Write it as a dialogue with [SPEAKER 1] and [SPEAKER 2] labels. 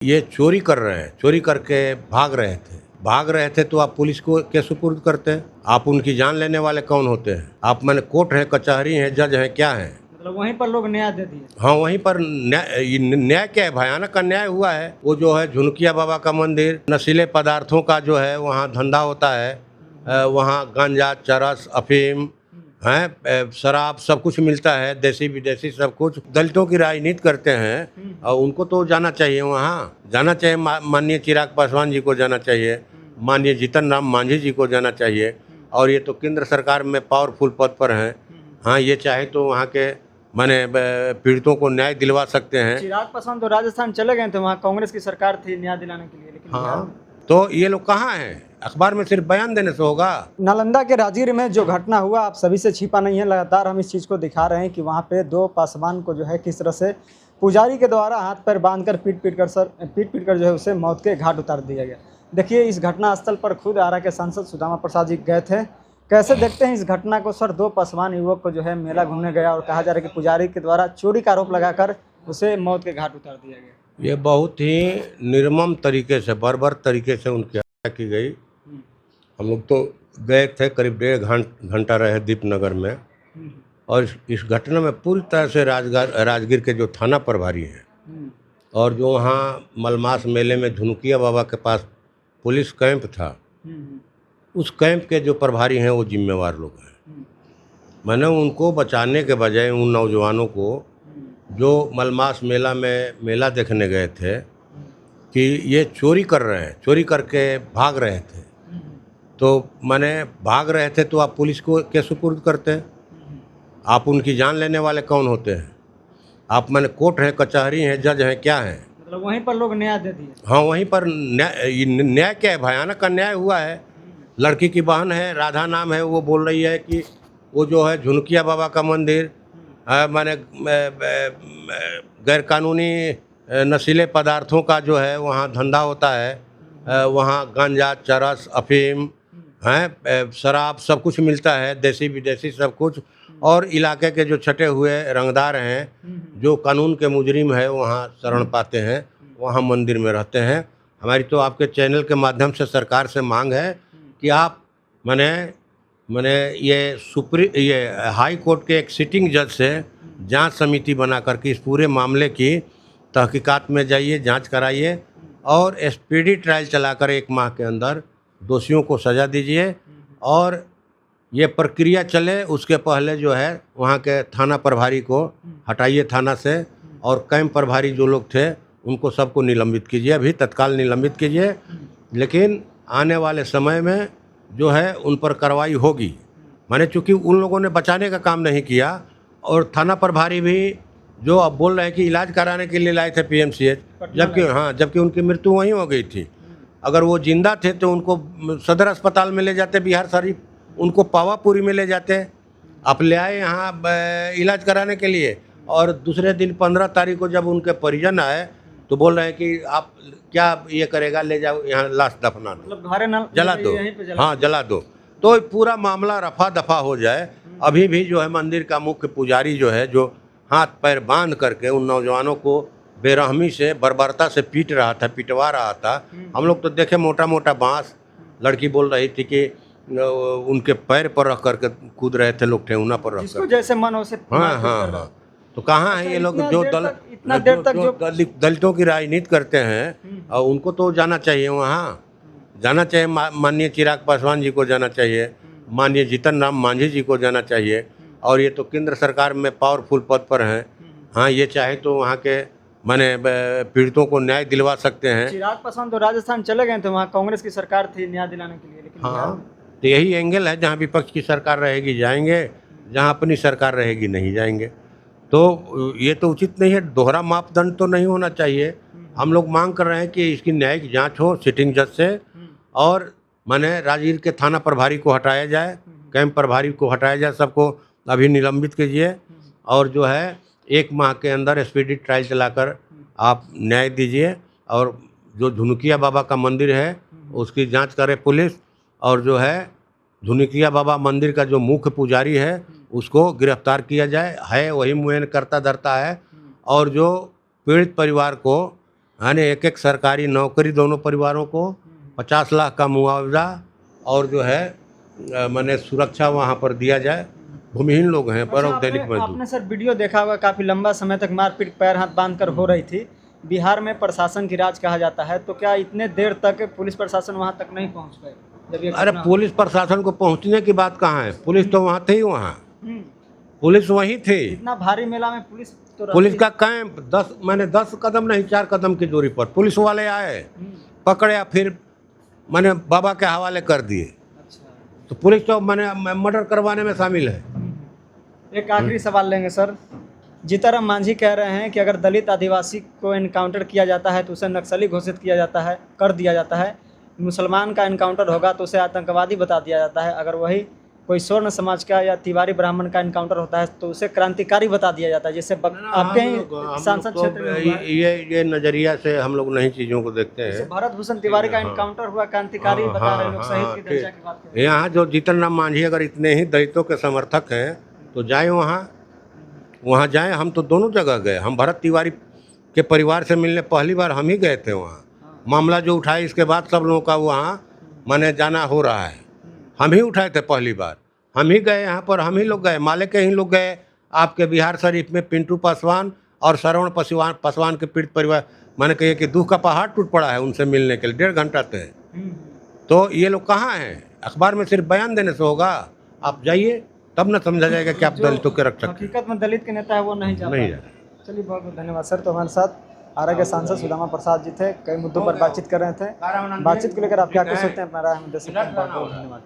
[SPEAKER 1] ये चोरी कर रहे हैं, चोरी करके भाग रहे थे तो आप पुलिस को के सुपुर्द करते हैं। आप उनकी जान लेने वाले कौन होते हैं? आप मैंने कोर्ट है, कचहरी है, जज है, क्या है?
[SPEAKER 2] मतलब वहीं पर लोग न्याय दे दिए।
[SPEAKER 1] हाँ, वहीं पर न्याय क्या है? भयानक अन्याय हुआ है। वो जो है झुनकिया बाबा का मंदिर, नशीले पदार्थों का जो है वहाँ धंधा होता है। वहाँ गांजा, चरस, अफीम है, शराब सब कुछ मिलता है, देसी विदेशी सब कुछ। दलितों की राजनीति करते हैं और उनको तो जाना चाहिए, वहाँ जाना चाहिए। माननीय चिराग पासवान जी को जाना चाहिए, माननीय जीतन राम मांझी जी को जाना चाहिए। और ये तो केंद्र सरकार में पावरफुल पद पर हैं। हाँ, ये चाहे तो वहाँ के माने पीड़ितों को न्याय दिलवा सकते हैं।
[SPEAKER 2] चिराग पासवान तो राजस्थान चले गए थे, वहाँ कांग्रेस की सरकार थी न्याय दिलाने के लिए, लेकिन
[SPEAKER 1] हाँ, तो ये लोग कहाँ हैं? अखबार में सिर्फ बयान देने से होगा?
[SPEAKER 2] नालंदा के राजगीर में जो घटना हुआ आप सभी से छिपा नहीं है। लगातार हम इस चीज़ को दिखा रहे हैं कि वहाँ पे दो पासवान को जो है किस तरह से पुजारी के द्वारा हाथ पैर बांधकर पीट पीट कर जो है उसे मौत के घाट उतार दिया गया। देखिए, इस घटना स्थल पर खुद आरा के सांसद सुदामा प्रसाद जी गए थे। कैसे देखते हैं इस घटना को सर? दो पासवान युवक को जो है मेला घूमने गया और कहा जा रहा है कि पुजारी के द्वारा चोरी का आरोप लगाकर उसे मौत के घाट उतार दिया गया।
[SPEAKER 1] ये बहुत ही निर्मम तरीके से, बर्बर तरीके से उनकी हत्या की गई। हम लोग तो गए थे, करीब 1.5 घंटा रहे दीपनगर में। और इस घटना में पूरी तरह से राजगीर के जो थाना प्रभारी हैं और जो वहाँ मलमास मेले में झुनकिया बाबा के पास पुलिस कैंप था, उस कैंप के जो प्रभारी हैं वो जिम्मेवार लोग हैं। मैंने उनको बचाने के बजाय उन नौजवानों को जो मलमास मेला में मेला देखने गए थे कि ये चोरी कर रहे हैं, चोरी करके भाग रहे थे, तो मैंने भाग रहे थे तो आप पुलिस को के सुपुर्द करते हैं। आप उनकी जान लेने वाले कौन होते हैं? आप मैंने कोर्ट है, कचहरी है, जज है, क्या है?
[SPEAKER 2] मतलब वहीं पर लोग न्याय दे दिए।
[SPEAKER 1] हाँ, वहीं पर न्याय क्या है? भयानक अन्याय हुआ है। लड़की की बहन है, राधा नाम है, वो बोल रही है कि वो जो है झुनकिया बाबा का मंदिर माने गैरकानूनी नशीले पदार्थों का जो है वहाँ धंधा होता है। वहाँ गांजा, चरस, अफीम हैं, शराब सब कुछ मिलता है, देसी विदेशी सब कुछ। और इलाके के जो छटे हुए रंगदार हैं, जो कानून के मुजरिम है, वहाँ शरण पाते हैं, वहाँ मंदिर में रहते हैं। हमारी तो आपके चैनल के माध्यम से सरकार से मांग है कि आप मैंने ये हाई कोर्ट के एक सिटिंग जज से जांच समिति बना करके इस पूरे मामले की तहकीकात में जाइए, जांच कराइए और स्पीडी ट्रायल चलाकर 1 माह के अंदर दोषियों को सज़ा दीजिए। और ये प्रक्रिया चले उसके पहले जो है वहाँ के थाना प्रभारी को हटाइए थाना से, और कैंप प्रभारी जो लोग थे उनको सबको निलंबित कीजिए, अभी तत्काल निलंबित कीजिए। लेकिन आने वाले समय में जो है उन पर कार्रवाई होगी। माने चूँकि उन लोगों ने बचाने का काम नहीं किया, और थाना प्रभारी भी जो अब बोल रहे हैं कि इलाज कराने के लिए लाए थे पीएमसीएच, जबकि उनकी मृत्यु वहीं हो गई थी। अगर वो जिंदा थे तो उनको सदर अस्पताल में ले जाते, बिहार शरीफ, उनको पावापुरी में ले जाते। आप ले आए यहाँ इलाज कराने के लिए, और दूसरे दिन 15 तारीख को जब उनके परिजन आए तो बोल रहे हैं कि आप क्या ये करेगा, ले जाओ यहाँ लाश दफना दो,
[SPEAKER 2] मतलब घरे न
[SPEAKER 1] जला दो। हाँ, जला दो, तो पूरा मामला रफा दफा हो जाए। अभी भी जो है मंदिर का मुख्य पुजारी जो है, जो हाथ पैर बांध करके उन नौजवानों को बेरहमी से, बर्बरता से पीट रहा था, पिटवा रहा था। हम लोग तो देखे मोटा मोटा बांस। लड़की बोल रही थी कि उनके पैर पर रख करके कूद रहे थे लोग, ठेहुना पर रख कर।
[SPEAKER 2] जैसे मन हो से
[SPEAKER 1] हाँ। तो कहाँ है ये लोग जो दलितों की राजनीति करते हैं? और उनको तो जाना चाहिए, वहाँ जाना चाहिए। माननीय चिराग पासवान जी को जाना चाहिए, माननीय जीतन राम मांझी जी को जाना चाहिए। और ये तो केंद्र सरकार में पावरफुल पद पर हैं। हाँ, ये चाहे तो वहाँ के माने पीड़ितों को न्याय दिलवा सकते हैं।
[SPEAKER 2] चिराग पासवान तो राजस्थान चले गए थे, वहाँ कांग्रेस की सरकार थी न्याय दिलाने के लिए, लेकिन
[SPEAKER 1] हाँ, तो यही एंगल है, जहाँ विपक्ष की सरकार रहेगी जाएंगे, जहाँ अपनी सरकार रहेगी नहीं जाएंगे। तो ये तो उचित नहीं है, दोहरा मापदंड तो नहीं होना चाहिए। हम लोग मांग कर रहे हैं कि इसकी न्यायिक जांच हो सिटिंग जज से, और माने राजगीर के थाना प्रभारी को हटाया जाए, कैंप प्रभारी को हटाया जाए, सबको अभी निलंबित कीजिए। और जो है 1 माह के अंदर स्पीडी ट्रायल चलाकर आप न्याय दीजिए। और जो झुनकिया बाबा का मंदिर है उसकी जांच करे पुलिस, और जो है झुनकिया बाबा मंदिर का जो मुख्य पुजारी है उसको गिरफ्तार किया जाए। है वही मुएन करता धरता है। और जो पीड़ित परिवार को यानी एक एक सरकारी नौकरी दोनों परिवारों को, 50 लाख का मुआवजा, और जो है माने सुरक्षा वहाँ पर दिया जाए। भूमिहीन लोग हैं पर
[SPEAKER 2] अच्छा,
[SPEAKER 1] दैनिक मजदूर।
[SPEAKER 2] आपने सर वीडियो देखा होगा, काफ़ी लंबा समय तक मारपीट पैर हाथ बांधकर हो रही थी। बिहार में प्रशासन की राज कहा जाता है, तो क्या इतने देर तक पुलिस प्रशासन वहां तक नहीं पहुंच पाए जब ये
[SPEAKER 1] अरे
[SPEAKER 2] घटना
[SPEAKER 1] पुलिस प्रशासन को पहुँचने की बात कहाँ है, पुलिस तो वहाँ थी, वहाँ
[SPEAKER 2] हम्म,
[SPEAKER 1] पुलिस वहीं थी।
[SPEAKER 2] इतना भारी मेला में पुलिस तो रहती
[SPEAKER 1] पुलिस का कैंप 10 कदम नहीं 4 कदम की दूरी पर पुलिस वाले आए,
[SPEAKER 2] हम्म,
[SPEAKER 1] पकड़े, या फिर मैंने बाबा के हवाले कर दिए।
[SPEAKER 2] अच्छा।
[SPEAKER 1] तो पुलिस तो मैंने मर्डर करवाने में शामिल है।
[SPEAKER 2] एक आखिरी सवाल लेंगे सर। जीतनराम मांझी कह रहे हैं कि अगर दलित आदिवासी को एनकाउंटर किया जाता है तो उसे नक्सली घोषित किया जाता है, कर दिया जाता है। मुसलमान का एनकाउंटर होगा तो उसे आतंकवादी बता दिया जाता है। अगर वही कोई स्वर्ण समाज का या तिवारी ब्राह्मण का एनकाउंटर होता है तो उसे क्रांतिकारी बता दिया जाता है। जैसे आपके ही सांसद क्षेत्र में हुआ है।
[SPEAKER 1] ये नजरिया से हम लोग नहीं चीज़ों को देखते
[SPEAKER 2] जैसे
[SPEAKER 1] हैं।
[SPEAKER 2] भरत भूषण तिवारी का एनकाउंटर हुआ, क्रांतिकारी बता रहे हैं लोग, शहीद के दर्जा की बात कर रहे हैं।
[SPEAKER 1] यहाँ जो जीतनराम मांझी अगर इतने ही दलितों के समर्थक हैं तो जाए वहाँ जाएं। हम तो दोनों जगह गए। हम भरत तिवारी के परिवार से मिलने पहली बार हम ही गए थे वहाँ। मामला जो उठाए इसके बाद सब लोगों का वहाँ माने जाना हो रहा है। हम ही उठाए थे पहली बार, हम ही गए यहाँ पर, हम ही लोग गए, माले के ही लोग गए। आपके बिहार शरीफ में पिंटू पासवान और श्रवण पासवान के पीड़ित परिवार, मैंने कहिए कि दुख का पहाड़ टूट पड़ा है उनसे मिलने के लिए। 1.5 घंटा थे। तो ये लोग कहाँ हैं? अखबार में सिर्फ बयान देने से होगा? आप जाइए तब न समझा जाएगा कि आप दलितों के रख सकते हैं।
[SPEAKER 2] हकीकत में दलित के नेता है वो नहीं जा
[SPEAKER 1] नहीं
[SPEAKER 2] पाए। चलिए, बहुत बहुत धन्यवाद सर। तो हमारे साथ आरा के सांसद सुदामा प्रसाद जी थे। कई मुद्दों पर बातचीत कर रहे थे। बातचीत को लेकर आप क्या कुछ सोचते हैं, अपना राय हमें दे सकते हैं। बहुत बहुत धन्यवाद।